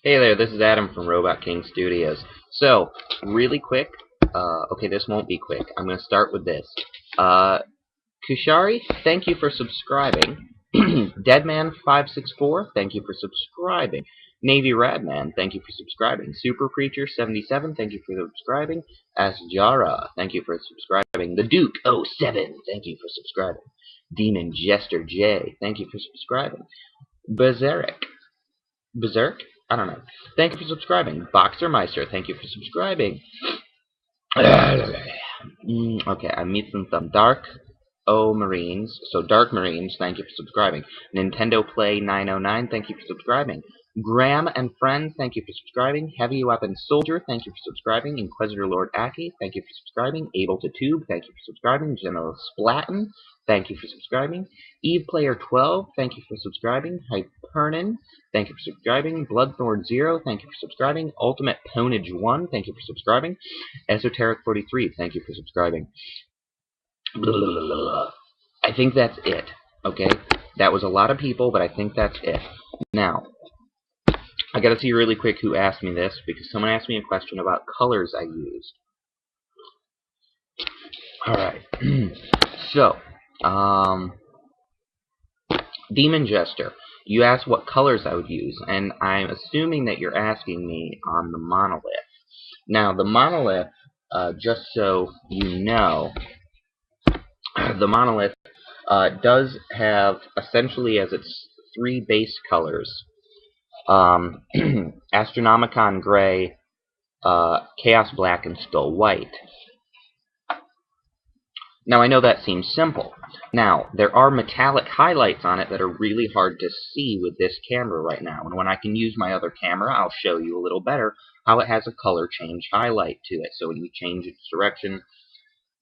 Hey there, this is Adam from RobotKingStudios. So, really quick, okay, this won't be quick. I'm going to start with this. Kushari, thank you for subscribing. Deadman564, thank you for subscribing. Navy Radman, thank you for subscribing. Super Preacher 77, thank you for subscribing. Asjara, thank you for subscribing. The Duke 07, thank you for subscribing. DEMONJESTERJ, thank you for subscribing. Berserk? I don't know. Thank you for subscribing. Boxermeister, thank you for subscribing. Okay, I'm missing some Dark O Marines. So Dark Marines, thank you for subscribing. Nintendo Play 909, thank you for subscribing. Graham and Friends, thank you for subscribing. Heavy Weapon Soldier, thank you for subscribing. Inquisitor Lord Aki, thank you for subscribing. Able to Tube, thank you for subscribing. General Splatten, thank you for subscribing. Eve Player 12, thank you for subscribing. Hypernin, thank you for subscribing. Bloodthorn 0, thank you for subscribing. Ultimate Ponage 1, thank you for subscribing. Esoteric 43, thank you for subscribing. I think that's it. Okay? That was a lot of people, but I think that's it. Now, I gotta see really quick who asked me this, because someone asked me a question about colors I used. Alright. So, Demon Jester, you asked what colors I would use, and I'm assuming that you're asking me on the Monolith. Now, the Monolith, just so you know, the Monolith does have, essentially as its three base colors, Astronomicon Gray, Chaos Black, and Skull White. Now, I know that seems simple. Now, there are metallic highlights on it that are really hard to see with this camera right now. And when I can use my other camera, I'll show you a little better how it has a color change highlight to it. So when you change its direction.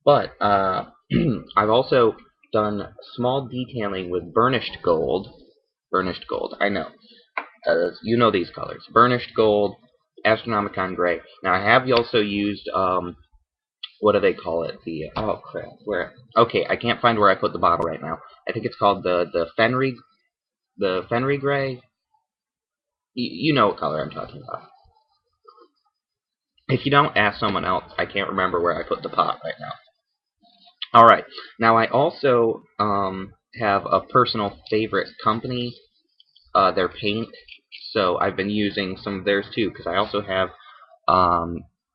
But I've also done small detailing with burnished gold. Burnished gold, I know. You know these colors. Burnished gold, Astronomicon Gray. Now, I have also used... what do they call it? The oh crap, where? Okay, I can't find where I put the bottle right now. I think it's called the Fenry Gray. You know what color I'm talking about. If you don't, ask someone else. I can't remember where I put the pot right now. All right. Now I also have a personal favorite company. Their paint. So I've been using some of theirs too, because I also have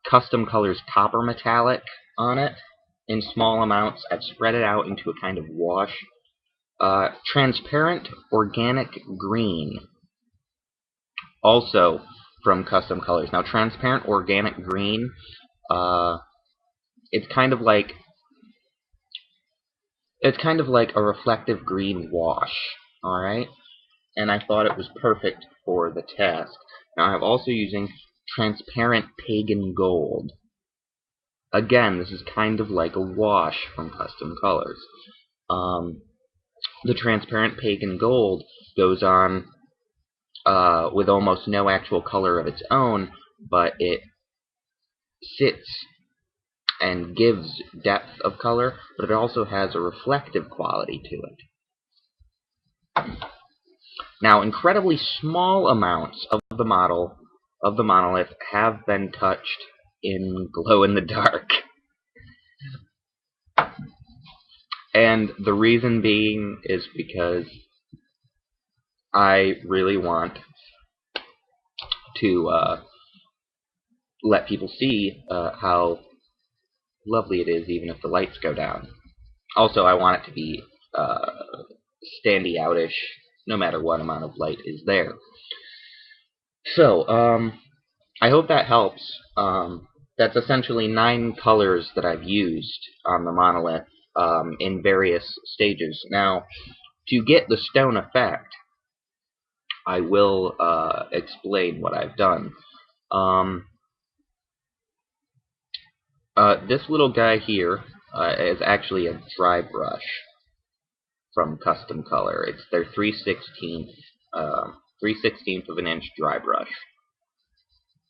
Custom Colors Copper Metallic on it in small amounts. I've spread it out into a kind of wash. Transparent Organic Green, also from Custom Colors. Now, Transparent Organic Green, it's kind of like a reflective green wash. All right, and I thought it was perfect for the task. Now, I'm also using Transparent Pagan Gold. Again, this is kind of like a wash from Custom Colors. The Transparent Pagan Gold goes on with almost no actual color of its own, but it sits and gives depth of color, but it also has a reflective quality to it. Now, incredibly small amounts of the monolith have been touched in glow-in-the-dark. And the reason being is because I really want to let people see how lovely it is, even if the lights go down. Also, I want it to be standy outish, no matter what amount of light is there. So, I hope that helps. That's essentially 9 colors that I've used on the monolith in various stages. Now, to get the stone effect, I will explain what I've done. This little guy here is actually a dry brush from Custom Color. It's their 3/16th of an inch dry brush.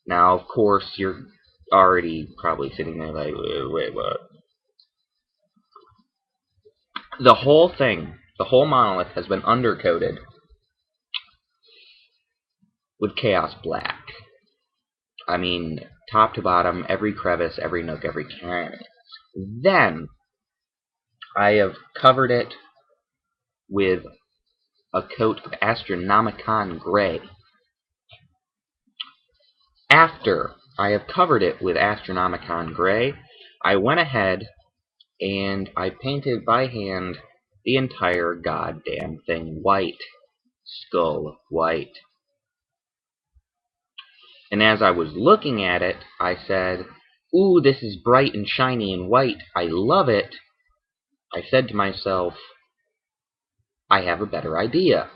Now, of course, you're already probably sitting there like, wait, what? The whole thing, the whole monolith has been undercoated with Chaos Black. I mean, top to bottom, every crevice, every nook, every cranny. Then, I have covered it with a coat of Astronomicon Gray. After I have covered it with Astronomicon Gray, I went ahead and I painted by hand the entire goddamn thing white. Skull white. And as I was looking at it, I said, "Ooh, this is bright and shiny and white. I love it." I said to myself, I have a better idea.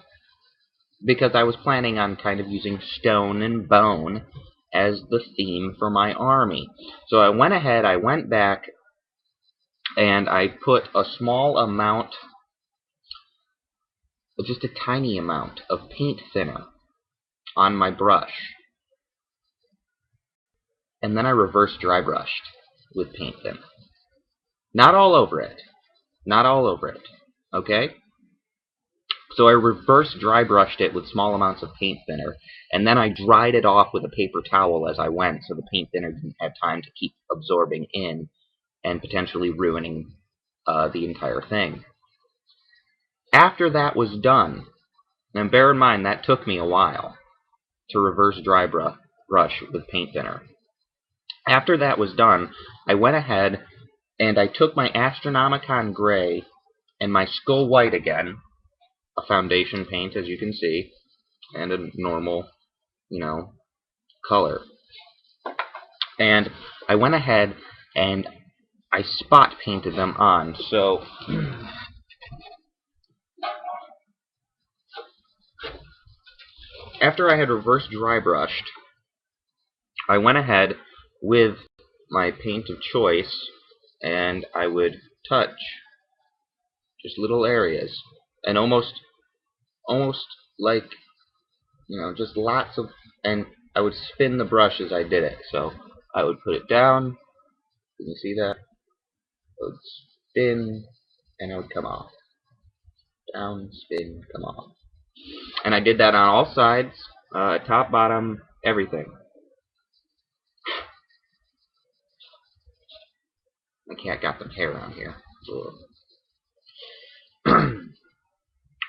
Because I was planning on kind of using stone and bone as the theme for my army. So I went ahead, I went back, and I put a small amount, just a tiny amount, of paint thinner on my brush. And then I reverse dry brushed with paint thinner. Not all over it. Not all over it. Okay? So I reverse dry brushed it with small amounts of paint thinner, and then I dried it off with a paper towel as I went, so the paint thinner didn't have time to keep absorbing in and potentially ruining the entire thing. After that was done, and bear in mind that took me a while to reverse dry brush with paint thinner. After that was done, I went ahead and I took my Astronomicon Gray and my Skull White again, a foundation paint as you can see, and a normal, color. And I went ahead and I spot painted them on. So after I had reverse dry brushed, I went ahead with my paint of choice and I would touch just little areas and almost like, just lots of, and I would spin the brush as I did it. So I would put it down. Can you see that? I would spin and it would come off. Down, spin, come off. And I did that on all sides, top, bottom, everything. My cat got some hair on here.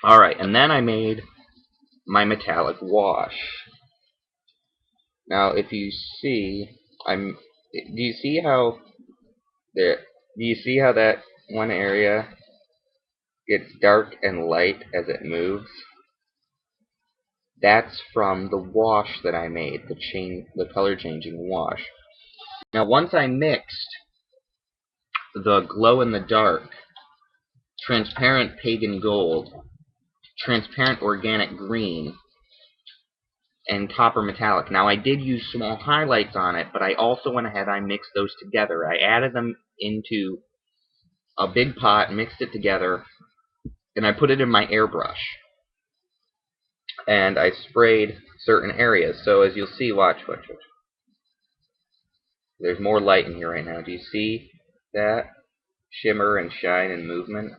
Alright, and then I made my metallic wash. Now, if you see, do you see how that one area gets dark and light as it moves? That's from the wash that I made, the color changing wash. Now, once I mixed the glow in the dark, transparent pagan gold, transparent organic green, and copper metallic. Now I did use small highlights on it, but I also went ahead and I mixed those together. I added them into a big pot, mixed it together, and I put it in my airbrush. And I sprayed certain areas. So as you'll see, watch. There's more light in here right now. Do you see that? Shimmer and shine and movement.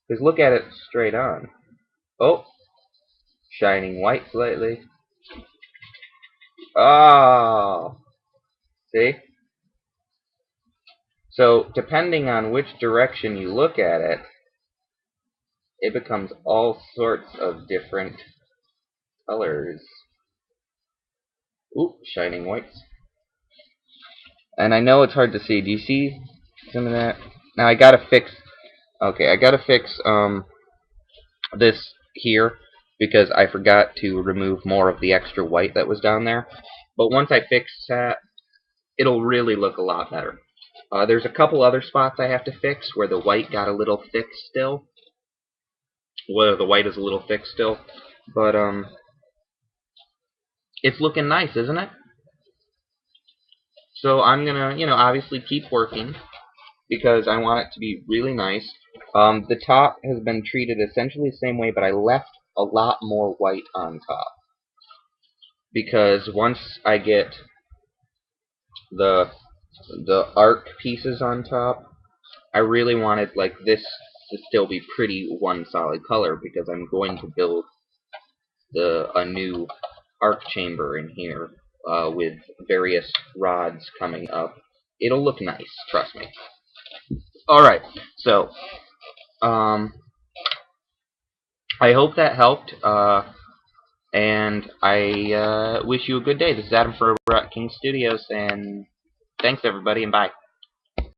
Because look at it straight on. Oh! Shining white slightly. Oh! See? So, depending on which direction you look at it, it becomes all sorts of different colors. Ooh, shining whites. And I know it's hard to see. Do you see some of that? Now I gotta fix this here because I forgot to remove more of the extra white that was down there. But once I fix that, it'll really look a lot better. There's a couple other spots I have to fix where the white got a little thick still. Where the white is a little thick still. But, it's looking nice, isn't it? So I'm gonna, obviously keep working because I want it to be really nice. The top has been treated essentially the same way, but I left a lot more white on top. Because once I get the arc pieces on top, I really wanted like this to still be pretty one solid color because I'm going to build a new arc chamber in here. with various rods coming up. It'll look nice, trust me. Alright, so, I hope that helped, and I wish you a good day. This is Adam for RobotKingStudios, and thanks everybody, and bye.